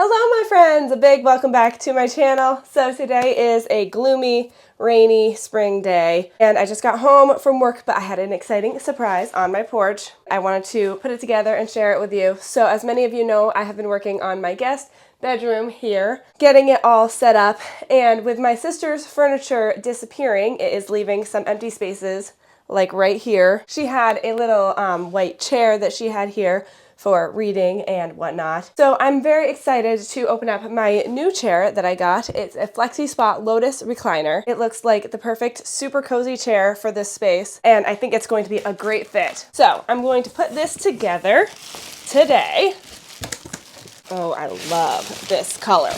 Hello my friends, a big welcome back to my channel. So today is a gloomy, rainy spring day and I just got home from work, but I had an exciting surprise on my porch. I wanted to put it together and share it with you. So as many of you know, I have been working on my guest bedroom here, getting it all set up, and with my sister's furniture disappearing, it is leaving some empty spaces like right here. She had a little white chair that she had here for reading and whatnot. So I'm very excited to open up my new chair that I got. It's a Flexi Spot Lotus recliner. It looks like the perfect super cozy chair for this space, and I think it's going to be a great fit. So I'm going to put this together today. Oh, I love this color.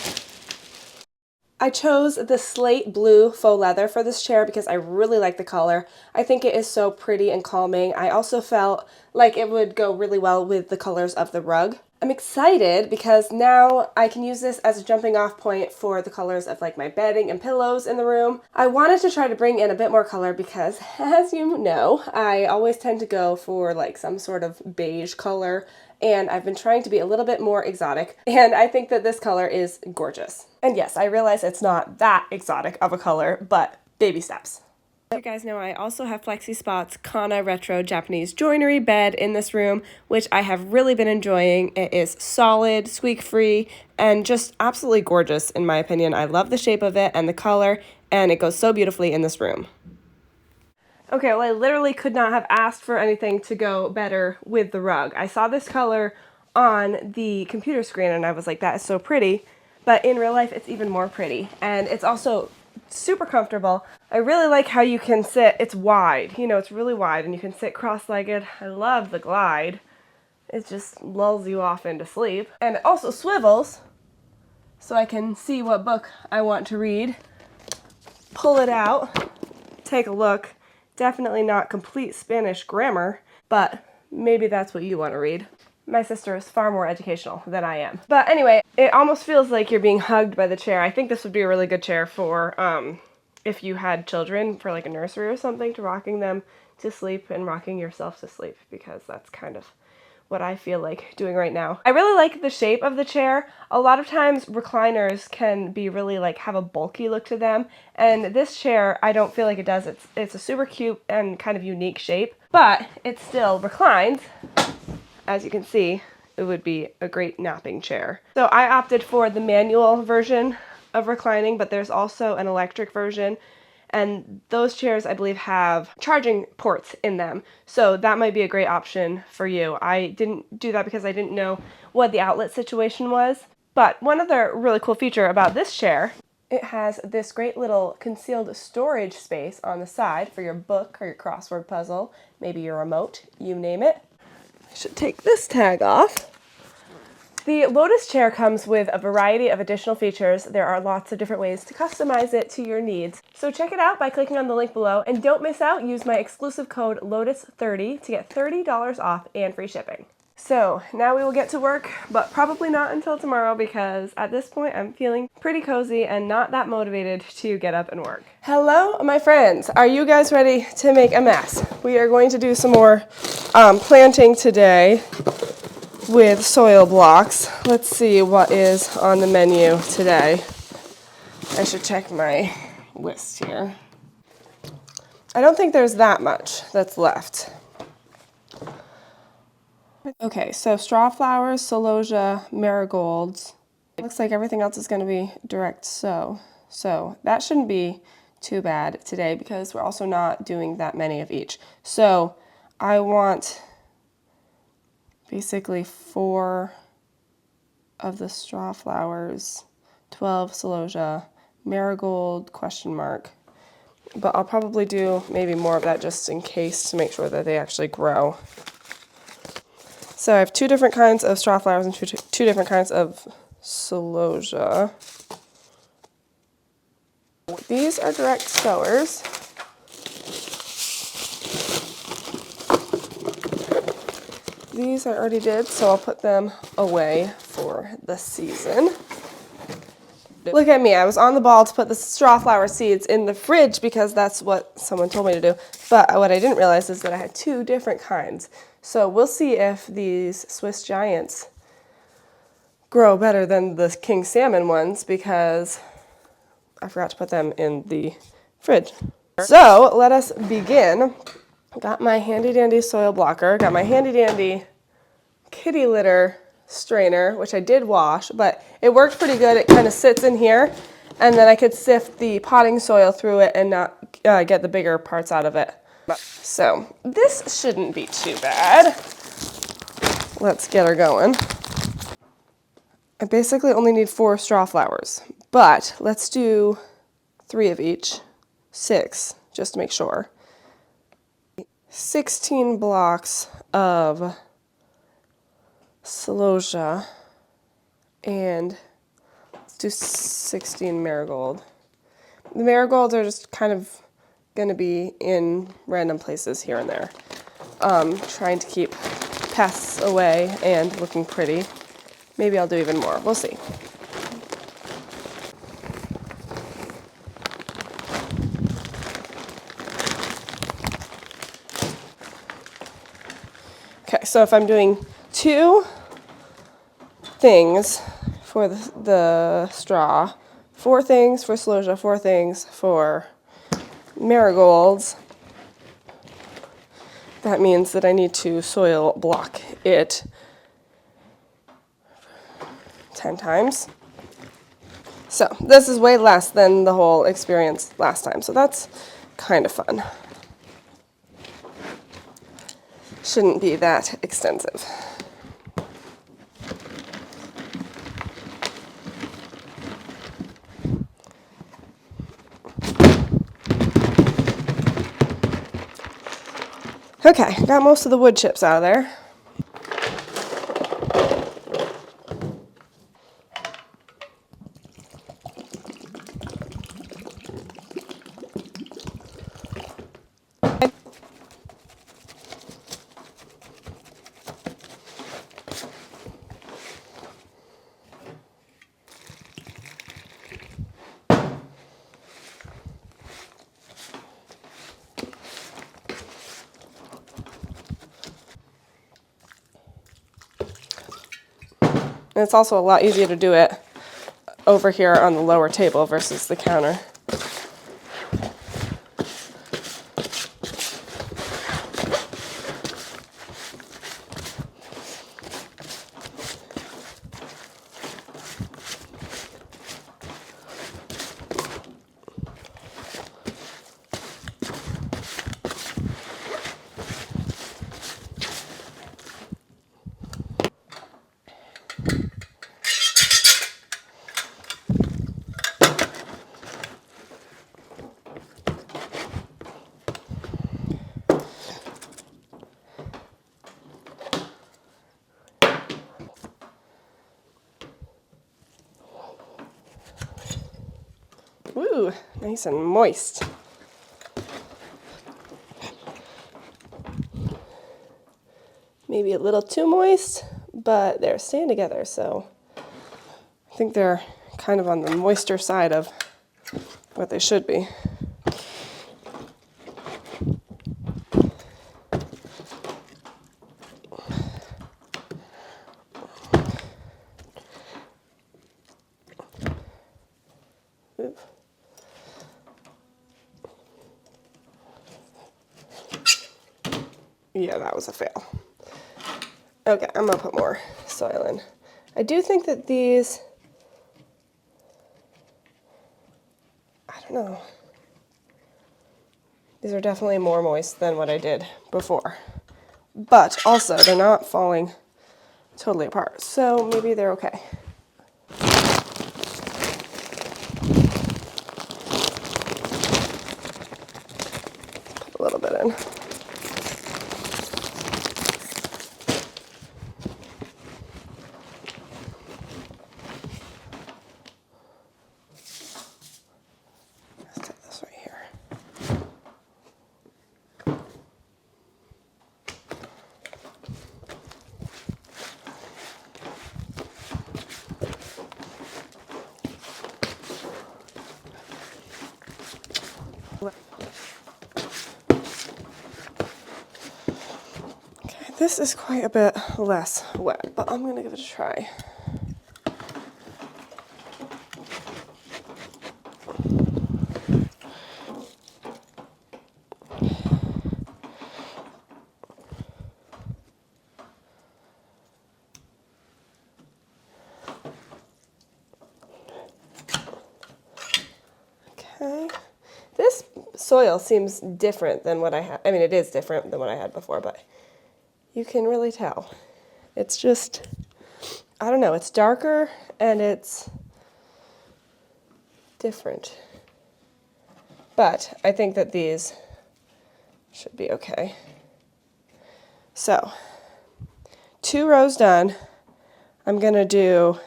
I chose the slate blue faux leather for this chair because I really like the color. I think it is so pretty and calming. I also felt like it would go really well with the colors of the rug. I'm excited because now I can use this as a jumping off point for the colors of like my bedding and pillows in the room. I wanted to try to bring in a bit more color because, as you know, I always tend to go for like some sort of beige color, and I've been trying to be a little bit more exotic, and I think that this color is gorgeous. And yes, I realize it's not that exotic of a color, but baby steps. You guys know I also have Flexi Spot's Kana Retro Japanese joinery bed in this room, which I have really been enjoying. It is solid, squeak-free, and just absolutely gorgeous in my opinion. I love the shape of it and the color, and it goes so beautifully in this room. Okay, well, I literally could not have asked for anything to go better with the rug. I saw this color on the computer screen and I was like, that is so pretty, but in real life it's even more pretty, and it's also super comfortable. I really like how you can sit, it's wide, you know, it's really wide, and you can sit cross-legged. I love the glide. It just lulls you off into sleep. And it also swivels, so I can see what book I want to read. Pull it out, take a look. Definitely not complete Spanish grammar, but maybe that's what you want to read. My sister is far more educational than I am. But anyway, it almost feels like you're being hugged by the chair. I think this would be a really good chair for if you had children, for like a nursery or something, to rocking them to sleep and rocking yourself to sleep, because that's kind of what I feel like doing right now. I really like the shape of the chair. A lot of times recliners can be really like have a bulky look to them, and this chair I don't feel like it does. It's a super cute and kind of unique shape, but it still reclines. As you can see, it would be a great napping chair. So I opted for the manual version of reclining, but there's also an electric version, and those chairs I believe have charging ports in them, so that might be a great option for you. I didn't do that because I didn't know what the outlet situation was, but one other really cool feature about this chair, it has this great little concealed storage space on the side for your book or your crossword puzzle, maybe your remote, you name it. I should take this tag off. The Lotus chair comes with a variety of additional features. There are lots of different ways to customize it to your needs. So check it out by clicking on the link below, and don't miss out, use my exclusive code LOTUS30 to get $30 off and free shipping. So now we will get to work, but probably not until tomorrow, because at this point I'm feeling pretty cozy and not that motivated to get up and work. Hello my friends, are you guys ready to make a mess? We are going to do some more planting today with soil blocks. Let's see what is on the menu today. I should check my list here. I don't think there's that much that's left. Okay, so straw flowers, celosia, marigolds. It looks like everything else is going to be direct sow. So that shouldn't be too bad today because we're also not doing that many of each. So I want basically 4 of the straw flowers, 12 celosia, marigold, question mark. But I'll probably do maybe more of that just in case to make sure that they actually grow. So I have 2 different kinds of straw flowers and two different kinds of celosia. These are direct sowers. These I already did, so I'll put them away for the season. Look at me, I was on the ball to put the straw flower seeds in the fridge because that's what someone told me to do. But what I didn't realize is that I had 2 different kinds. So we'll see if these Swiss Giants grow better than the king salmon ones because I forgot to put them in the fridge. So let us begin. Got my handy dandy soil blocker, got my handy dandy kitty litter strainer, which I did wash, but it worked pretty good. It kind of sits in here, and then I could sift the potting soil through it and not get the bigger parts out of it. So this shouldn't be too bad. Let's get her going. I basically only need 4 straw flowers, but let's do 3 of each, 6, just to make sure. 16 blocks of celosia, and let's do 16 marigold. The marigolds are just kind of going to be in random places here and there. Trying to keep pests away and looking pretty. Maybe I'll do even more. We'll see. Okay, so if I'm doing 2 things for the straw, 4 things for celosia, 4 things for marigolds, that means that I need to soil block it 10 times. So this is way less than the whole experience last time, so that's kind of fun. Shouldn't be that extensive. Okay, got most of the wood chips out of there. And it's also a lot easier to do it over here on the lower table versus the counter. Woo, nice and moist. Maybe a little too moist, but they're staying together, so I think they're kind of on the moister side of what they should be. Ooh. Yeah, that was a fail. Okay, I'm gonna put more soil in. I do think that these, I don't know, these are definitely more moist than what I did before. But also, they're not falling totally apart, so maybe they're okay. Put a little bit in. Okay, this is quite a bit less wet, but I'm gonna give it a try. soil seems different than what I had. I mean, it is different than what I had before, but you can really tell. It's just, I don't know, it's darker and it's different. But I think that these should be okay. So, 2 rows done. I'm gonna do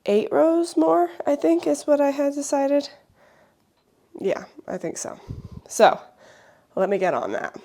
8 rows more, I think is what I had decided. Yeah, I think so. So, let me get on that.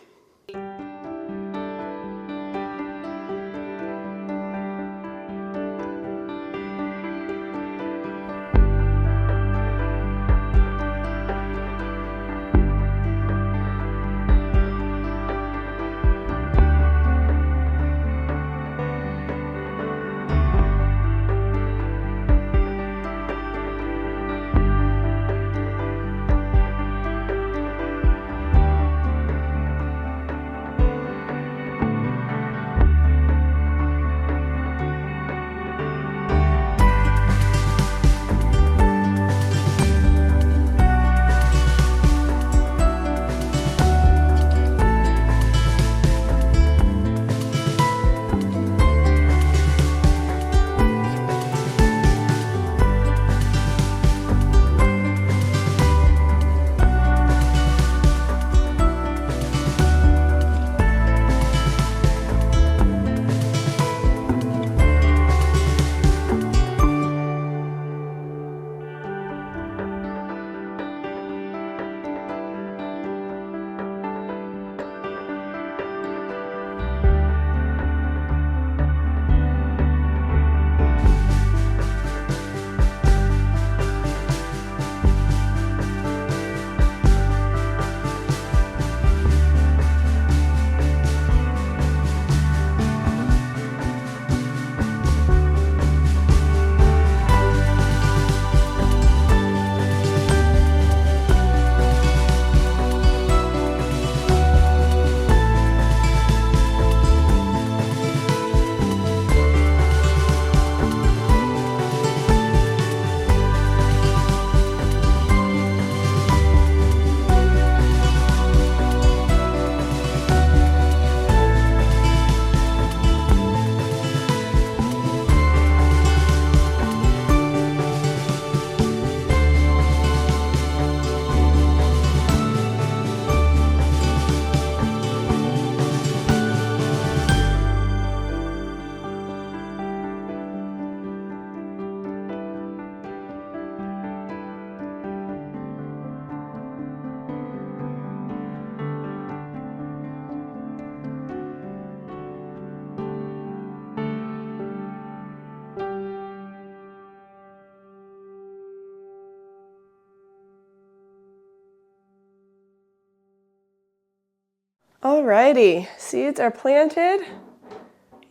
Alrighty, seeds are planted.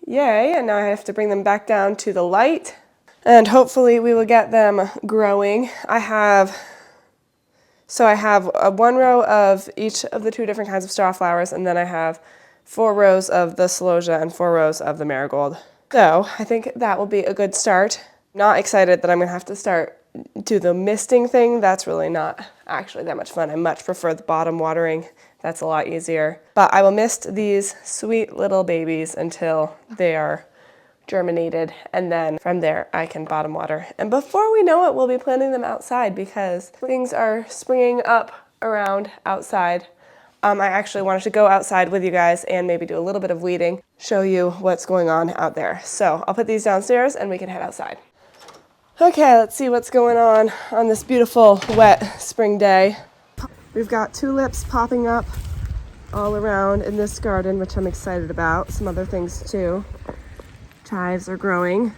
Yay, and now I have to bring them back down to the light. And hopefully we will get them growing. I have 1 row of each of the 2 different kinds of straw flowers, and then I have 4 rows of the celosia and 4 rows of the marigold. So I think that will be a good start. Not excited that I'm gonna have to start do the misting thing. That's really not actually that much fun. I much prefer the bottom watering. That's a lot easier. But I will mist these sweet little babies until they are germinated, and then from there I can bottom water. And before we know it, we'll be planting them outside because things are springing up around outside. I actually wanted to go outside with you guys and maybe do a little bit of weeding, show you what's going on out there. So I'll put these downstairs and we can head outside. Okay, let's see what's going on this beautiful wet spring day. We've got tulips popping up all around in this garden, which I'm excited about. Some other things too. Chives are growing.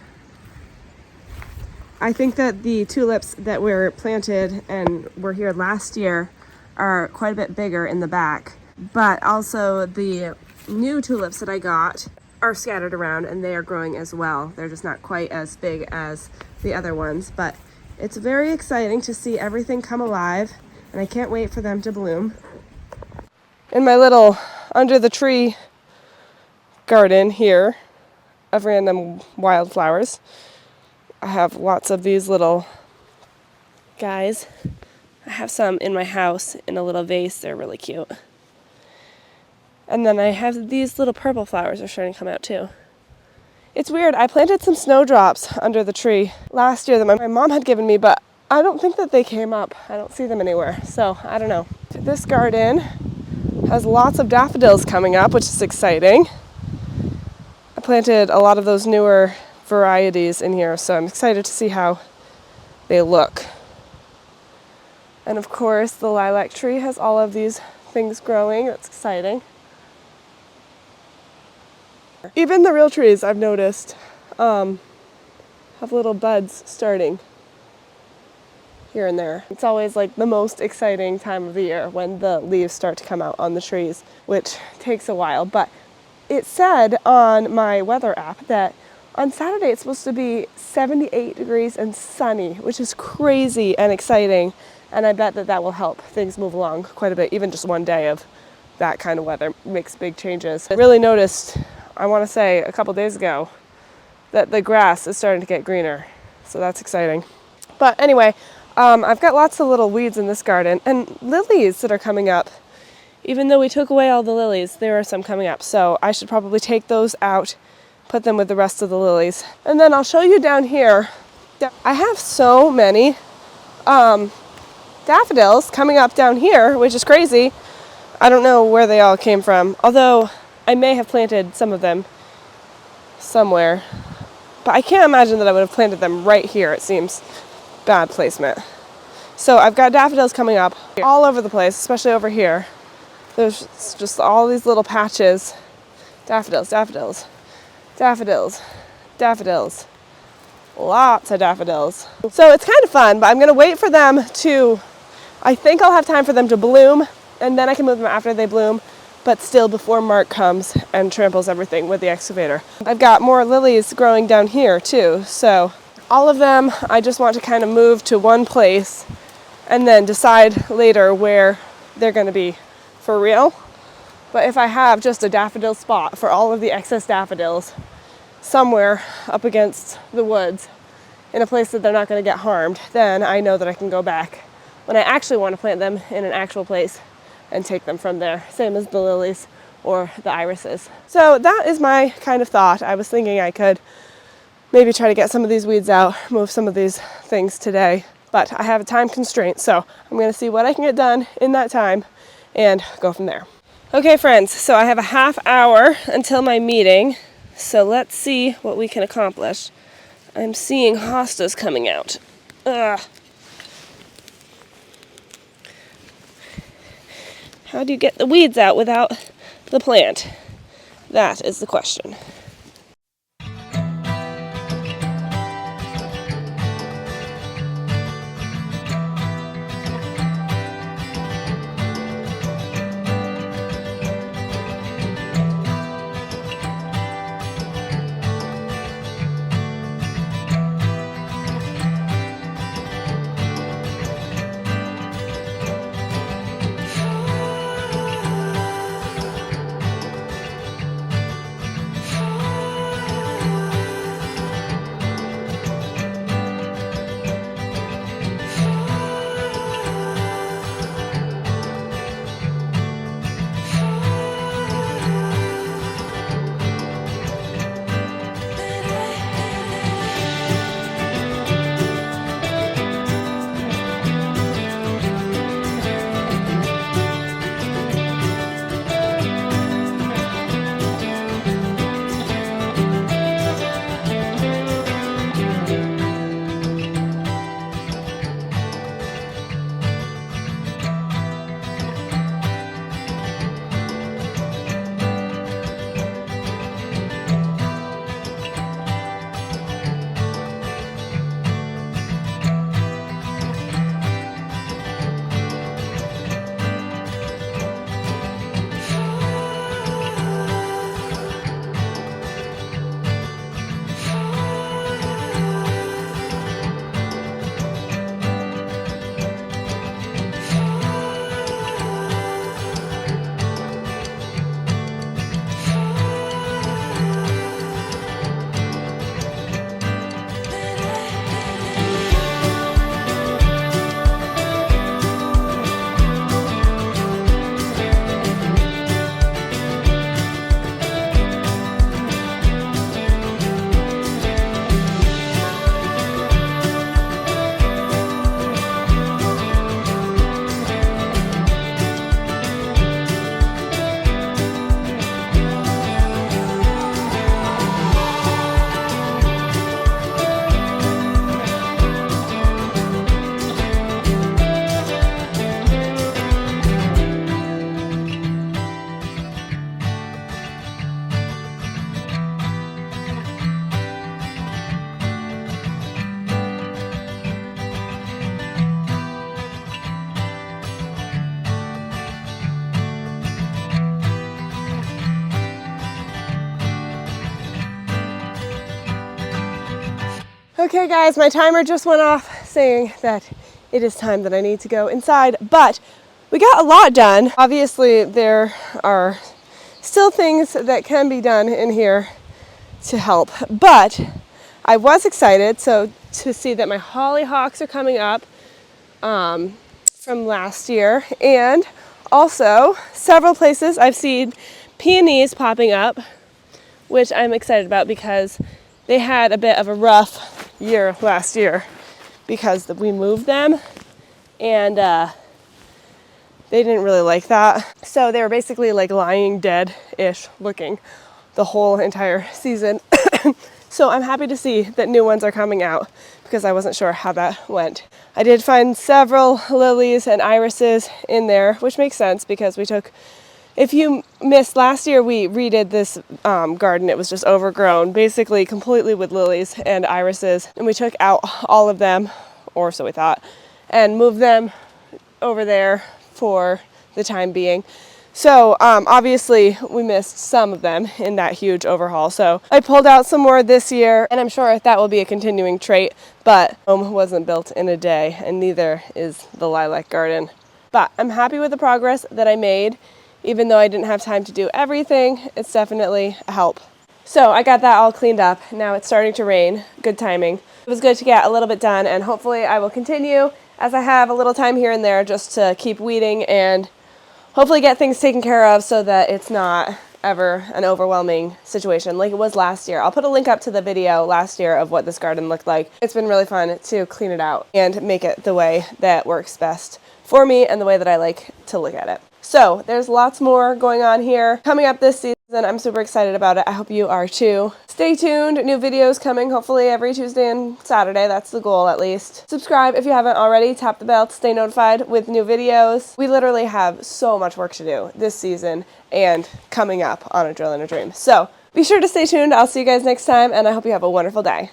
I think that the tulips that were planted and were here last year are quite a bit bigger in the back, but also the new tulips that I got are scattered around and they are growing as well. They're just not quite as big as the other ones, but it's very exciting to see everything come alive, and I can't wait for them to bloom. In my little under the tree garden here of random wildflowers, I have lots of these little guys. I have some in my house in a little vase. They're really cute. And then I have these little purple flowers are starting to come out too. It's weird. I planted some snowdrops under the tree last year that my mom had given me, but I don't think that they came up. I don't see them anywhere, so I don't know. This garden has lots of daffodils coming up, which is exciting. I planted a lot of those newer varieties in here, so I'm excited to see how they look. And of course, the lilac tree has all of these things growing. That's exciting. Even the real trees, I've noticed, have little buds starting here and there. It's always like the most exciting time of the year when the leaves start to come out on the trees, which takes a while. But it said on my weather app that on Saturday it's supposed to be 78 degrees and sunny, which is crazy and exciting. And I bet that that will help things move along quite a bit. Even just one day of that kind of weather makes big changes. I really noticed, I want to say a couple days ago, that the grass is starting to get greener. So that's exciting. But anyway, I've got lots of little weeds in this garden and lilies that are coming up. Even though we took away all the lilies, there are some coming up. So I should probably take those out, put them with the rest of the lilies. And then I'll show you down here. I have so many daffodils coming up down here, which is crazy. I don't know where they all came from, although I may have planted some of them somewhere. But I can't imagine that I would have planted them right here. It seems bad placement. So I've got daffodils coming up all over the place, especially over here. There's just all these little patches. Daffodils, daffodils, daffodils, daffodils. Lots of daffodils. So it's kind of fun, but I'm going to wait for them to, I think I'll have time for them to bloom, and then I can move them after they bloom, but still before Mark comes and tramples everything with the excavator. I've got more lilies growing down here too, so all of them I just want to kind of move to one place and then decide later where they're going to be for real. But if I have just a daffodil spot for all of the excess daffodils somewhere up against the woods in a place that they're not going to get harmed, then I know that I can go back when I actually want to plant them in an actual place and take them from there. Same as the lilies or the irises. So that is my kind of thought. I was thinking I could maybe try to get some of these weeds out, move some of these things today, but I have a time constraint, so I'm going to see what I can get done in that time and go from there. Okay friends, so I have a half hour until my meeting, so let's see what we can accomplish. I'm seeing hostas coming out. Ugh. How do you get the weeds out without the plant? That is the question. Okay guys, my timer just went off saying that it is time that I need to go inside, but we got a lot done. Obviously there are still things that can be done in here to help, but I was excited to see that my hollyhocks are coming up from last year, and also several places I've seen peonies popping up, which I'm excited about because they had a bit of a rough year last year because we moved them, and they didn't really like that. So they were basically like lying dead-ish looking the whole entire season. So I'm happy to see that new ones are coming out because I wasn't sure how that went. I did find several lilies and irises in there, which makes sense because we took, if you missed last year, we redid this garden. It was just overgrown, basically completely with lilies and irises. And we took out all of them, or so we thought, and moved them over there for the time being. So obviously we missed some of them in that huge overhaul. So I pulled out some more this year, and I'm sure that will be a continuing trait, but home wasn't built in a day, and neither is the lilac garden. But I'm happy with the progress that I made. Even though I didn't have time to do everything, it's definitely a help. So I got that all cleaned up. Now it's starting to rain. Good timing. It was good to get a little bit done, and hopefully I will continue as I have a little time here and there just to keep weeding and hopefully get things taken care of so that it's not ever an overwhelming situation like it was last year. I'll put a link up to the video last year of what this garden looked like. It's been really fun to clean it out and make it the way that works best for me and the way that I like to look at it. So there's lots more going on here coming up this season. I'm super excited about it. I hope you are too. Stay tuned. New videos coming hopefully every Tuesday and Saturday. That's the goal at least. Subscribe if you haven't already. Tap the bell to stay notified with new videos. We literally have so much work to do this season and coming up on A Drill and a Dream. So be sure to stay tuned. I'll see you guys next time, and I hope you have a wonderful day.